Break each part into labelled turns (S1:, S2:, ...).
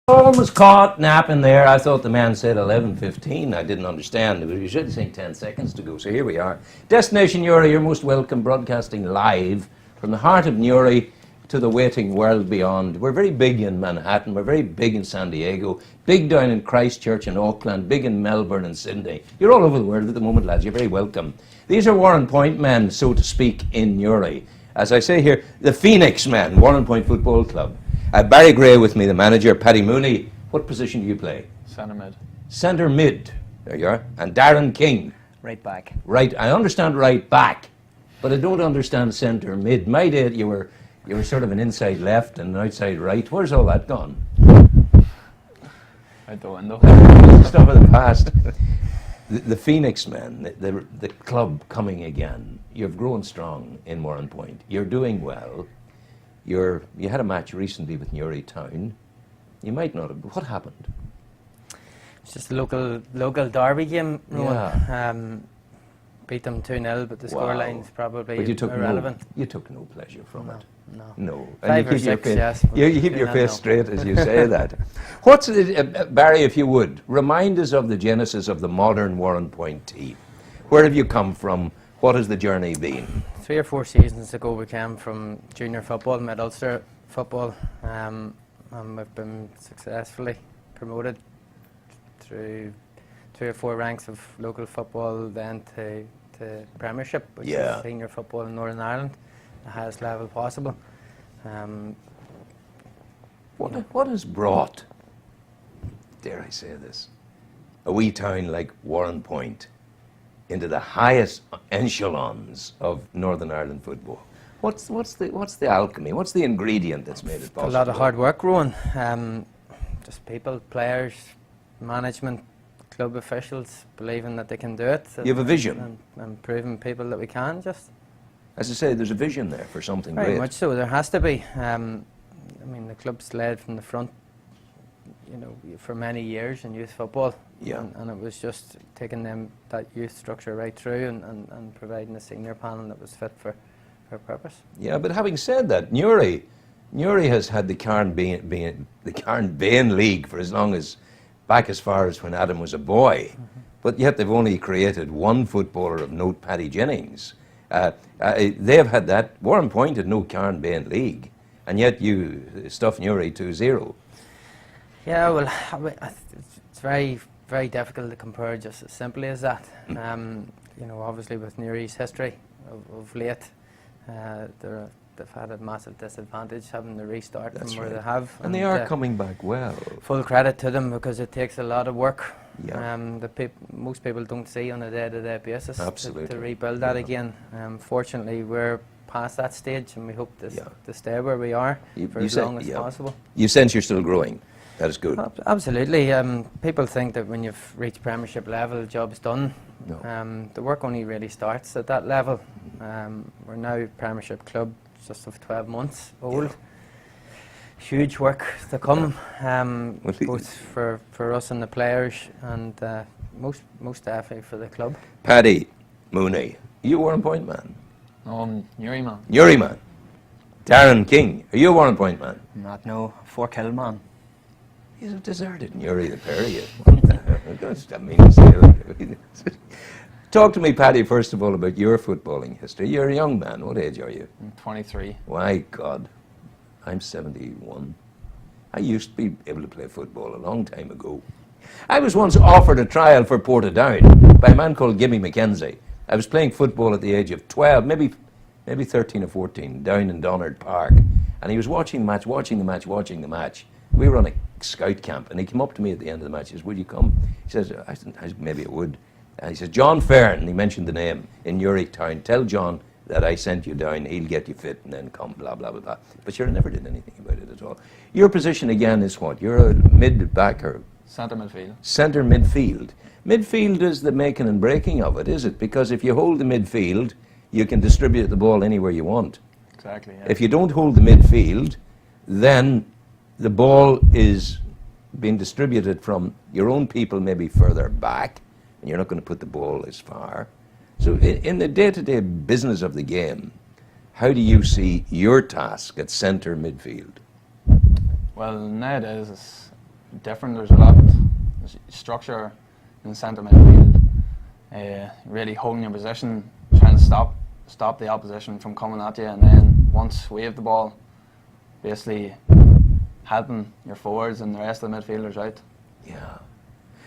S1: Almost caught napping there. I thought the man said 11:15. I didn't understand. You should have saying 10 seconds to go. So here we are. Destination Newry, you're most welcome, broadcasting live from the heart of Newry to the waiting world beyond. We're very big in Manhattan. We're very big in San Diego. Big down in Christchurch and Auckland. Big in Melbourne and Sydney. You're all over the world at the moment, lads. You're very welcome. These are Warrenpoint men, so to speak, in Newry. As I say here, the Phoenix men, Warrenpoint Football Club. Barry Gray with me, the manager. Paddy Mooney, what position do you play?
S2: Centre mid.
S1: Centre mid. There you are. And Darren King.
S3: Right back.
S1: Right. I understand right back, but I don't understand centre mid. My day, you were sort of an inside left and an outside right. Where's all that gone?
S2: Out the window.
S1: Stuff of the past. The Phoenix men, the club coming again. You've grown strong in Warrenpoint. You're doing well. You had a match recently with Newry Town. You might not have. What happened?
S3: It's just a local derby game.
S1: Yeah.
S3: Beat them 2-0, but the
S1: Wow.
S3: scoreline's probably
S1: But you took
S3: irrelevant.
S1: you took no pleasure from it.
S3: No.
S1: No.
S3: Five
S1: And
S3: or
S1: you keep your
S3: six,
S1: face,
S3: yes, but
S1: you keep your
S3: 2-0,
S1: face
S3: no.
S1: straight as you say that. What's it, Barry, if you would, remind us of the genesis of the modern Warrenpoint team. Where have you come from? What has the journey been?
S3: 3 or 4 seasons ago we came from junior football, mid-Ulster football, and we've been successfully promoted through 3 or 4 ranks of local football, then to Premiership, which
S1: Yeah.
S3: is senior football in Northern Ireland, the highest level possible.
S1: What has brought, dare I say this, a wee town like Warrenpoint into the highest echelons of Northern Ireland football? What's the alchemy? What's the ingredient that's made it possible?
S3: A lot of hard work, Rowan. Just people, players, management, club officials believing that they can do it.
S1: You have a vision.
S3: And proving people that we can, just.
S1: As I say, there's a vision there for something
S3: Very
S1: great.
S3: much so. There has to be. I mean, the club's led from the front, for many years in youth football.
S1: Yeah.
S3: And it was just taking that youth structure right through and providing a senior panel that was fit for purpose.
S1: Yeah, but having said that, Newry has had the Carnbane League for back as far as when Adam was a boy. Mm-hmm. But yet they've only created one footballer of note, Paddy Jennings. They have had that. Warrenpoint had no Carnbane League, and yet you stuff Newry 2-0.
S3: Yeah, well, it's very, very difficult to compare just as simply as that. Obviously with Newry's history of late, they've had a massive disadvantage having to restart
S1: That's
S3: from where
S1: right.
S3: they have.
S1: And they are coming back well.
S3: Full credit to them because it takes a lot of work.
S1: Yeah.
S3: Most people don't see on a day-to-day basis.
S1: Absolutely.
S3: To rebuild that again. Fortunately, we're past that stage and we hope to stay where we are for as long as possible.
S1: You sense you're still growing. That is good.
S3: Absolutely. People think that when you've reached Premiership level, the job's done.
S1: No.
S3: The work only really starts at that level. We're now Premiership club, just of 12 months old. Yeah. Huge work to come, both for us and the players, and most definitely for the club.
S1: Paddy Mooney, you a Warrenpoint man?
S2: No, I'm Newry man.
S1: Newry man. Darren King, are you a Warrenpoint man?
S4: Not no, Fork Hill man.
S1: You have deserted Newry, the pair of you. What the hell? I mean to say that. Talk to me, Paddy, first of all, about your footballing history. You're a young man. What age are you?
S2: I'm 23.
S1: My God, I'm 71. I used to be able to play football a long time ago. I was once offered a trial for Portadown by a man called Gimme McKenzie. I was playing football at the age of 12, maybe 13 or 14, down in Donard Park. And he was watching the match. We were on a scout camp, and he came up to me at the end of the match. He says, "Would you come?" He says, I said, "Maybe I would." And he says, "John Fearn," and he mentioned the name, in Newry Town. "Tell John that I sent you down. He'll get you fit and then come, blah, blah, blah, blah." But you never did anything about it at all. Your position again is what? You're a mid-backer.
S2: Centre midfield.
S1: Centre midfield. Midfield is the making and breaking of it, is it? Because if you hold the midfield, you can distribute the ball anywhere you want.
S2: Exactly, yeah.
S1: If you don't hold the midfield, then the ball is being distributed from your own people maybe further back, and you're not going to put the ball as far. So in the day-to-day business of the game, how do you see your task at centre midfield?
S2: Well, nowadays different. There's a lot there's structure in centre midfield. Really holding your position, trying to stop the opposition from coming at you, and then once we have the ball, basically helping your forwards and the rest of the midfielders out.
S1: Yeah.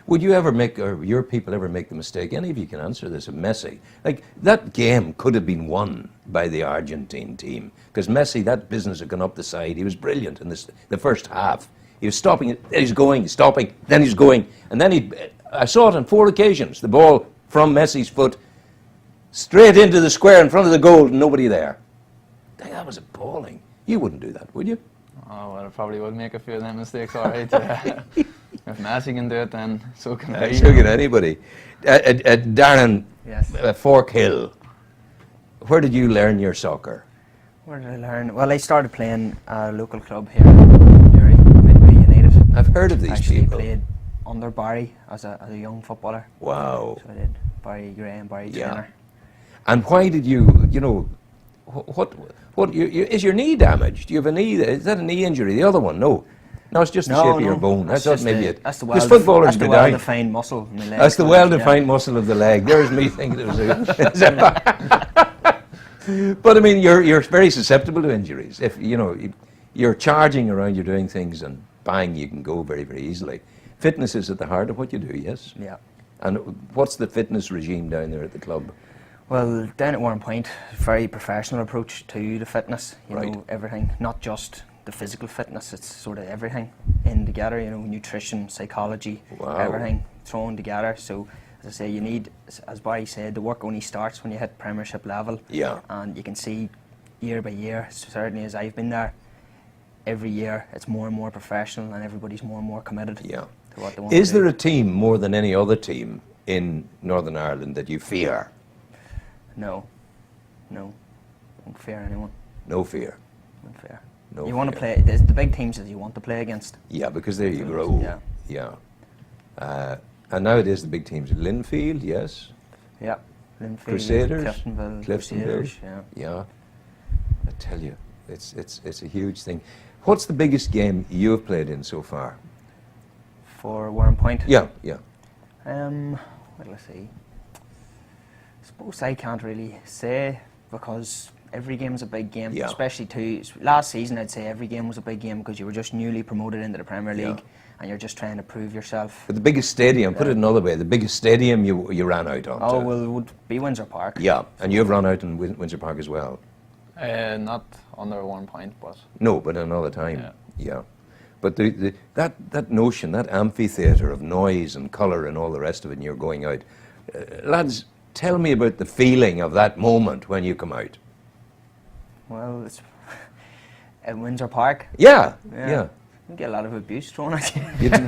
S1: Would you ever make, or your people ever make the mistake, any of you can answer this, of Messi? Like, that game could have been won by the Argentine team, because Messi, that business had gone up the side. He was brilliant in the first half. He was stopping it, then he's going, stopping, then he's going, and then I saw it on 4 occasions, the ball from Messi's foot straight into the square in front of the goal, nobody there. That was appalling. You wouldn't do that, would you?
S2: Oh, well, I probably would make a few of them mistakes, all right. If Messi can do it, then so can we.
S1: So can anybody. Darren,
S3: Yes.
S1: Fork Hill, where did you learn your soccer?
S4: Where did I learn? Well, I started playing at a local club here in Newry, Midway United.
S1: I've heard of these
S4: Actually
S1: people.
S4: played under Barry as a young footballer.
S1: Wow.
S4: So I did Barry Gray and Barry
S1: Yeah.
S4: Trainer.
S1: And why did you know, is your knee damaged? Do you have a knee, is that a knee injury? The other one, no. No, it's just the shape of your bone. I thought maybe it.
S4: That's the
S1: Because footballers
S4: that's
S1: go
S4: the
S1: down.
S4: well-defined muscle in the leg.
S1: That's the well-defined muscle of the leg. There's me thinking it was But I mean, you're very susceptible to injuries. If you're charging around, you're doing things, and bang, you can go very, very easily. Fitness is at the heart of what you do, yes?
S4: Yeah.
S1: And what's the fitness regime down there at the club?
S4: Well, down at Warrenpoint, very professional approach to the fitness. You
S1: Right.
S4: know, everything, not just the physical fitness. It's sort of everything in together. You know, nutrition, psychology,
S1: Wow.
S4: everything thrown together. So, as I say, you need, as Barry said, the work only starts when you hit Premiership level.
S1: Yeah.
S4: And you can see year by year, certainly as I've been there, every year it's more and more professional, and everybody's more and more committed.
S1: Yeah.
S4: To what they want
S1: Is
S4: to do.
S1: there a team more than any other team in Northern Ireland that you fear?
S4: No. Don't fear anyone.
S1: No fear.
S4: Don't fear.
S1: No
S4: You want to
S1: fear.
S4: play, there's the big teams that you want to play against.
S1: Yeah, because there you grow.
S4: Yeah.
S1: Yeah. And nowadays the big teams, Linfield, yes.
S4: Yeah. Linfield,
S1: Crusaders,
S4: Cliftonville,
S1: Cliftonville.
S4: Crusaders, yeah.
S1: Yeah. I tell you, it's a huge thing. What's the biggest game you have played in so far?
S4: For Warrenpoint.
S1: Yeah.
S4: What do I say? I suppose I can't really say, because every game's a big game,
S1: Yeah.
S4: especially last season. I'd say every game was a big game because you were just newly promoted into the Premier
S1: Yeah.
S4: League, and you're just trying to prove yourself.
S1: But the biggest stadium, put it another way, the biggest stadium you ran out on.
S4: Oh well, it would be Windsor Park.
S1: Yeah, and you've run out in Windsor Park as well.
S2: Not under Warrenpoint, but
S1: No, but another time.
S2: Yeah.
S1: Yeah. But that notion, that amphitheatre of noise and colour and all the rest of it, and you're going out. Lads, tell me about the feeling of that moment when you come out.
S4: Well, it's at Windsor Park.
S1: Yeah, yeah.
S4: You get a lot of abuse thrown at you.
S1: You do.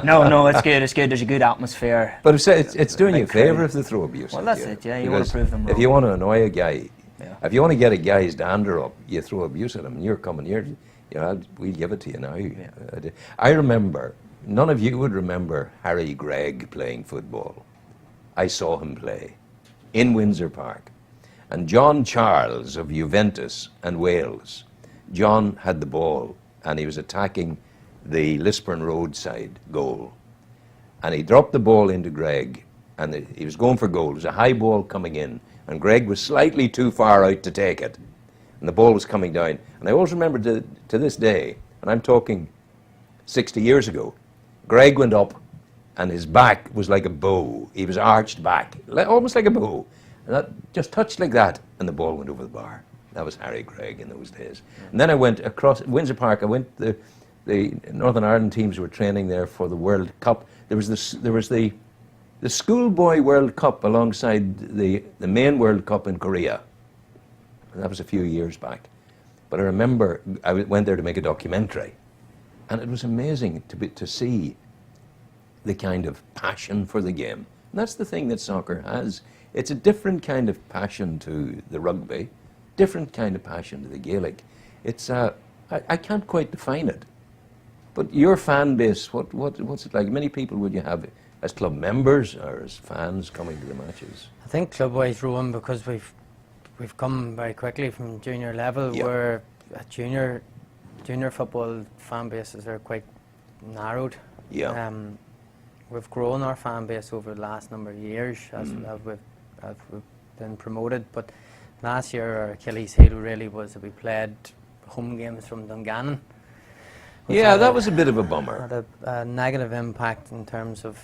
S4: No, it's good. It's good. There's a good atmosphere.
S1: But it's doing you a
S4: Big crowd.
S1: favour if they throw abuse
S4: Well,
S1: at
S4: that's
S1: you.
S4: it, yeah, you wanna
S1: Because
S4: prove them
S1: If
S4: wrong.
S1: you want to annoy a guy,
S4: Yeah.
S1: if you want to get a guy's dander up, you throw abuse at him, and you're coming here. We'll give it to you now. I remember, none of you would remember Harry Gregg playing football. I saw him play in Windsor Park. And John Charles of Juventus and Wales, John had the ball, and he was attacking the Lisburn roadside goal. And he dropped the ball into Gregg, and he was going for goal. It was a high ball coming in, and Gregg was slightly too far out to take it. And the ball was coming down. And I always remember to this day, and I'm talking 60 years ago, Gregg went up, and his back was like a bow. He was arched back, almost like a bow. And that just touched like that, and the ball went over the bar. That was Harry Gregg in those days. And then I went across Windsor Park. I went, the Northern Ireland teams were training there for the World Cup. There was the Schoolboy World Cup alongside the main World Cup in Korea. And that was a few years back. But I remember I went there to make a documentary, and it was amazing to see the kind of passion for the game. And that's the thing that soccer has. It's a different kind of passion to the rugby, different kind of passion to the Gaelic. It's I can't quite define it. But your fan base, what's it like? Many people would you have as club members or as fans coming to the matches?
S3: I think club-wise, Rowan, because we've come very quickly from junior level,
S1: Yeah.
S3: where at junior football fan bases are quite narrowed.
S1: Yeah.
S3: We've grown our fan base over the last number of years as we've been promoted, but last year our Achilles heel really was that we played home games from Dungannon.
S1: Yeah, that was a bit of a bummer.
S3: Had a negative impact in terms of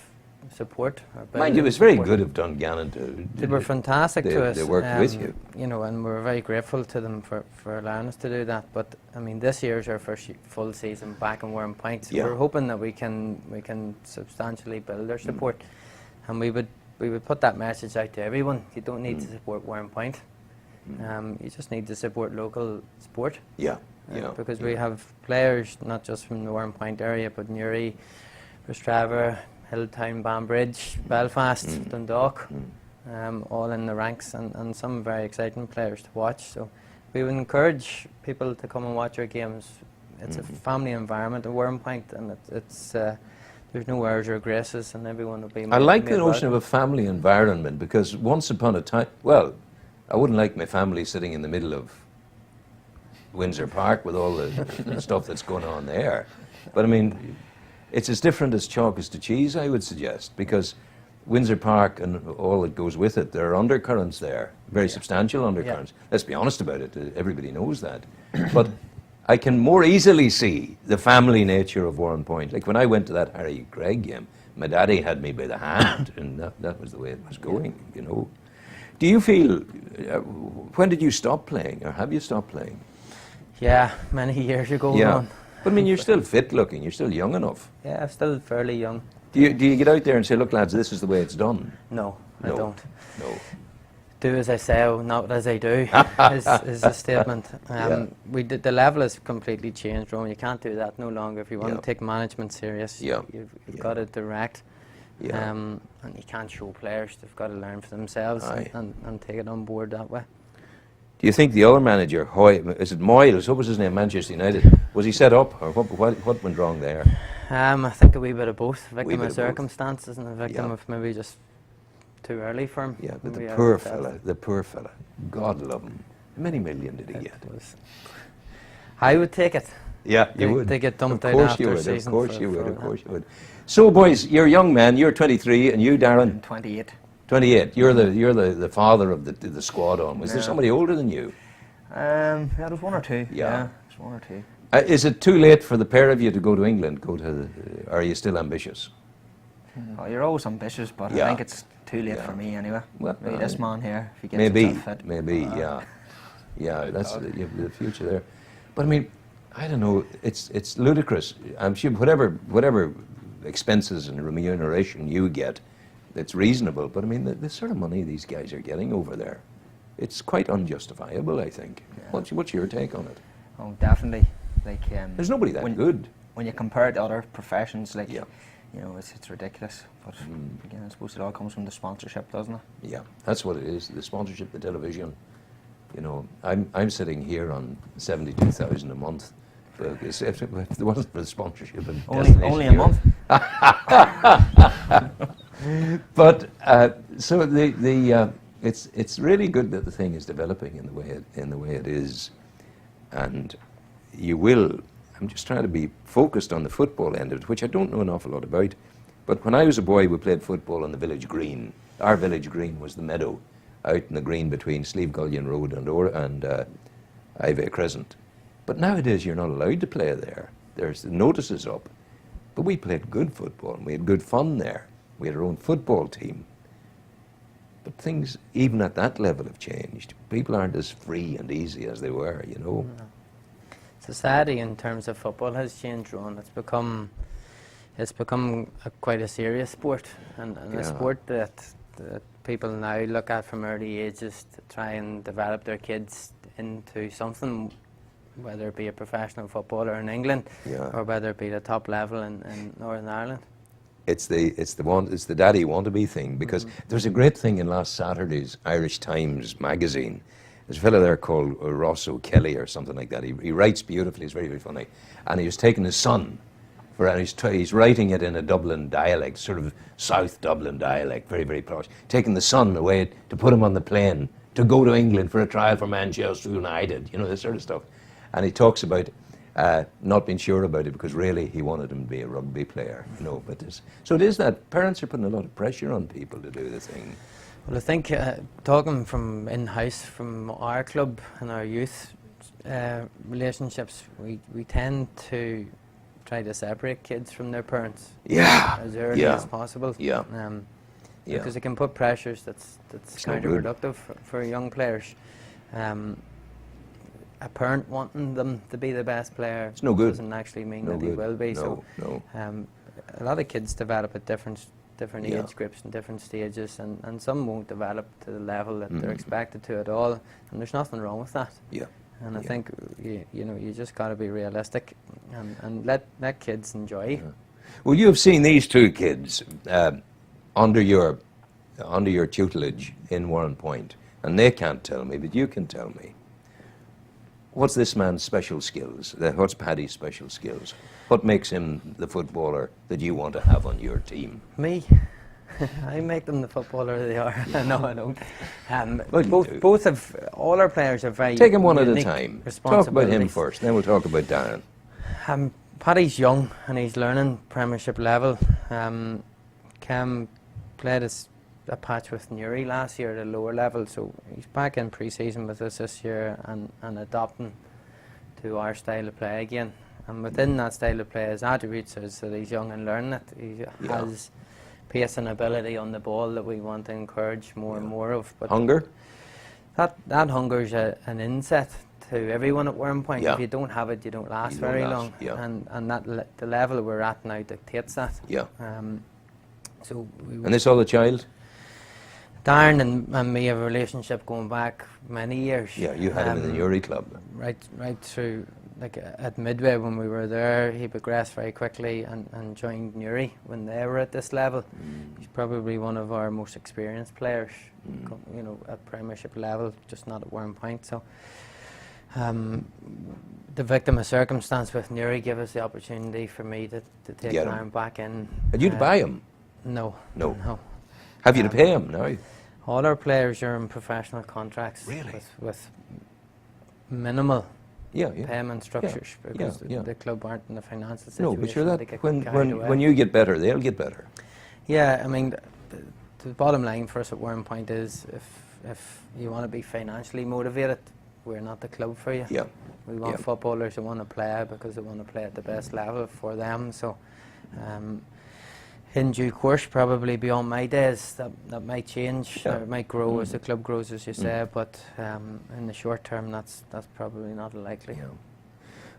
S3: support.
S1: Mind you, it was very good of Dungannon to...
S3: They were fantastic to us.
S1: They worked with you.
S3: You know, and we're very grateful to them for allowing us to do that. But I mean, this year's our first full season back in Warrenpoint, so we're hoping that we can substantially build our support, and we would put that message out to everyone. You don't need to support Warrenpoint. You just need to support local sport.
S1: Yeah.
S3: Because we have players not just from the Warrenpoint area, but Newry, Rostrava, Hilltown, Banbridge, Belfast, Dundalk, all in the ranks, and some very exciting players to watch. So we would encourage people to come and watch our games. It's a family environment at Warrenpoint, and it's there's no airs or graces, and everyone will be.
S1: I like the notion of a family environment, because once upon a time, well, I wouldn't like my family sitting in the middle of Windsor Park with all the stuff that's going on there. But I mean, it's as different as chalk is to cheese, I would suggest, because Windsor Park and all that goes with it, there are undercurrents there, very substantial undercurrents. Let's be honest about it, everybody knows that. But I can more easily see the family nature of Warrenpoint. Like when I went to that Harry Gregg game, my daddy had me by the hand, and that was the way it was going, you know. Do you feel, when did you stop playing, or have you stopped playing?
S3: Yeah, many years ago.
S1: Yeah. But I mean, you're still fit looking, you're still young enough.
S3: Yeah, I'm still fairly young.
S1: Do you get out there and say, look lads, this is the way it's done?
S3: No, I don't.
S1: No.
S3: Do as I say, not as I do, is the statement. The level has completely changed, Roman. You can't do that no longer. If you want to take management serious, you've got to direct. And you can't show players. They've got to learn for themselves and take it on board that way.
S1: Do you think the other manager, is it Moyles, what was his name, Manchester United, was he set up, or what went wrong there?
S3: I think a wee bit of both. Victim of circumstances and a victim of maybe just too early for him.
S1: Yeah, but the poor fella, God love him. How many million did he get?
S3: I would take it.
S1: Yeah, you would.
S3: They get dumped out after a season.
S1: Of course you would. So boys, you're a young man, you're 23, and you, Darren?
S4: 28.
S1: 28. You're the father of the squad on. Was there somebody older than you?
S4: Yeah, there was one or two. Yeah, there's one or two.
S1: Is it too late for the pair of you to go to England? Are you still ambitious?
S4: Oh, you're always ambitious, but I think it's too late for me anyway.
S1: Well,
S4: maybe this man here, if he gets himself fit.
S1: Maybe, yeah. That's the future there. But I mean, I don't know. It's ludicrous. I'm sure whatever expenses and remuneration you get, it's reasonable. But I mean, the sort of money these guys are getting over there, it's quite unjustifiable, I think. Yeah. What's your take on it?
S4: Oh, definitely. Like,
S1: there's nobody that good.
S4: When you compare it to other professions, like, you know, it's ridiculous. But again, I suppose it all comes from the sponsorship, doesn't it? Yeah,
S1: that's what it is. The sponsorship, the television. You know, I'm sitting here on 72,000 a month. But if it wasn't for the sponsorship and
S4: only a month.
S1: But so it's really good that the thing is developing in the way it is, and you will. I'm just trying to be focused on the football end of it, which I don't know an awful lot about. But when I was a boy, we played football on the village green. Our village green was the meadow out in the green between Sleeve-Gullion Road and Ivey Crescent. But nowadays you're not allowed to play there. There's notices up. But we played good football and we had good fun there. We had our own football team. But things, even at that level, have changed. People aren't as free and easy as they were, you know.
S3: No. Society in terms of football has changed, Ron. It's become quite a serious sport, and a sport that people now look at from early ages to try and develop their kids into something, whether it be a professional footballer in England or whether it be the top level in Northern Ireland. It's
S1: the daddy want-to-be thing, because there's a great thing in last Saturday's Irish Times magazine. There's a fellow there called Ross O'Kelly or something like that. He writes beautifully. He's very, very funny. And he was taking his son, and he's writing it in a Dublin dialect, sort of South Dublin dialect, very, very posh. Taking the son away to put him on the plane to go to England for a trial for Manchester United, you know, this sort of stuff. And he talks about not been sure about it because really he wanted him to be a rugby player, you know. But so it is that parents are putting a lot of pressure on people to do the thing.
S3: Well, I think talking from in-house, from our club and our youth relationships, we tend to try to separate kids from their parents as early as possible. Because it can put pressures that's counterproductive for young players. A parent wanting them to be the best player doesn't actually mean that he will be. A lot of kids develop at different age groups and different stages, and some won't develop to the level that they're expected to at all, and there's nothing wrong with that. And I think you just got to be realistic and let kids enjoy.
S1: Well, you have seen these two kids under your tutelage in Warrenpoint, and they can't tell me, but you can tell me. What's this man's special skills? What's Paddy's special skills? What makes him the footballer that you want to have on your team?
S3: Me? I make them the footballer they are. No, I don't. All our players are very
S1: Take him one at a time. Talk about him first, then we'll talk about Darren.
S3: Paddy's young and he's learning Premiership level. Cam played a patch with Newry last year at a lower level, so he's back in pre-season with us this year and adopting to our style of play again. And within that style of play, his attributes is that he's young and learning it. He has pace and ability on the ball that we want to encourage more and more of. But
S1: hunger?
S3: That hunger is an inset to everyone at Warrenpoint. If you don't have it, you don't last very long. And the level we're at now dictates that.
S1: And this other child?
S3: Darren and me have a relationship going back many years.
S1: Yeah, you had him in the Newry club.
S3: Right through, like at Midway when we were there, he progressed very quickly and joined Newry when they were at this level. He's probably one of our most experienced players, at Premiership level, just not at Warrenpoint. So the victim of circumstance with Newry gave us the opportunity for me to take Darren back in.
S1: Had you to buy him?
S3: No.
S1: Have you to pay him now?
S3: All our players are in professional contracts with minimal payment structures because the club aren't in the financial situation.
S1: No, but sure that when you get better, they'll get better.
S3: Yeah, I mean, the bottom line for us at Warrenpoint is if you want to be financially motivated, we're not the club for you. We want footballers who want to play because they want to play at the best level for them. So in due course, probably beyond my days, that might change, or it might grow as the club grows, as you say, but in the short term, that's probably not likely.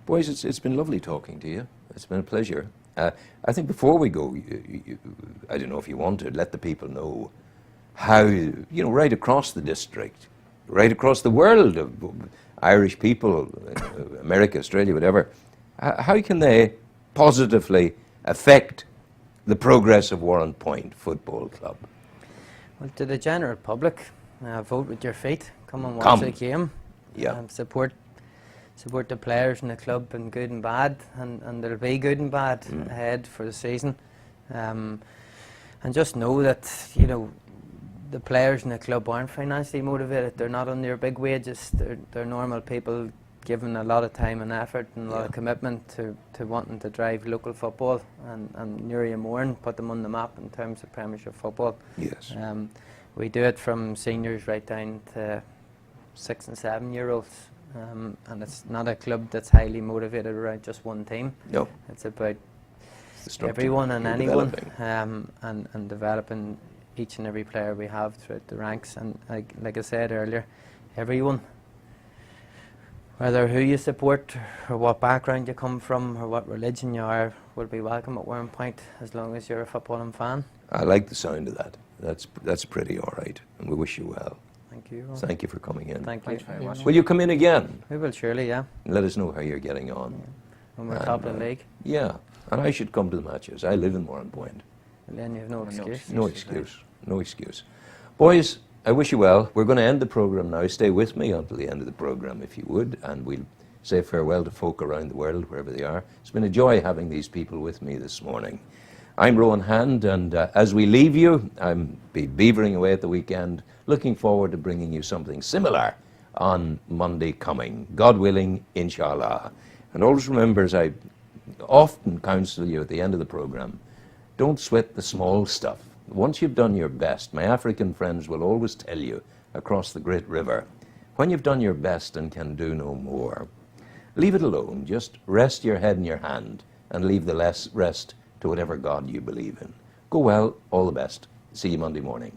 S1: Boys, it's been lovely talking to you. It's been a pleasure. I think before we go, I don't know if you want to let the people know how, right across the district, right across the world of Irish people, America, Australia, whatever, how can they positively affect the progress of Warrenpoint Football Club?
S3: Well, to the general public, vote with your feet. Come and watch the game. Support the players in the club in good and bad, and there'll be good and bad ahead for the season. And just know that the players in the club aren't financially motivated. They're not on their big wages. They're normal people given a lot of time and effort and a lot of commitment to wanting to drive local football, and Newry and Mourne put them on the map in terms of Premiership football. We do it from seniors right down to 6 and 7 year olds, and it's not a club that's highly motivated around just one team. It's about everyone and anyone, and developing each and every player we have throughout the ranks. And like I said earlier, everyone, whether who you support or what background you come from or what religion you are, will be welcome at Warrenpoint as long as you're a footballing fan.
S1: I like the sound of that. That's pretty all right, and we wish you well.
S3: Thank you.
S1: Thank you for coming in.
S3: Thank you very much.
S1: Will you come in again?
S3: We will surely,
S1: And let us know how you're getting on.
S3: When we're top of the league.
S1: And I should come to the matches. I live in Warrenpoint.
S3: And then you have no excuse.
S1: No excuse. Boys, I wish you well. We're going to end the programme now. Stay with me until the end of the programme, if you would, and we'll say farewell to folk around the world, wherever they are. It's been a joy having these people with me this morning. I'm Rowan Hand, and as we leave you, I'll be beavering away at the weekend, looking forward to bringing you something similar on Monday coming. God willing, inshallah. And always remember, as I often counsel you at the end of the program, don't sweat the small stuff. Once you've done your best, my African friends will always tell you across the great river, when you've done your best and can do no more, leave it alone. Just rest your head in your hand and leave the rest to whatever God you believe in. Go well, all the best. See you Monday morning.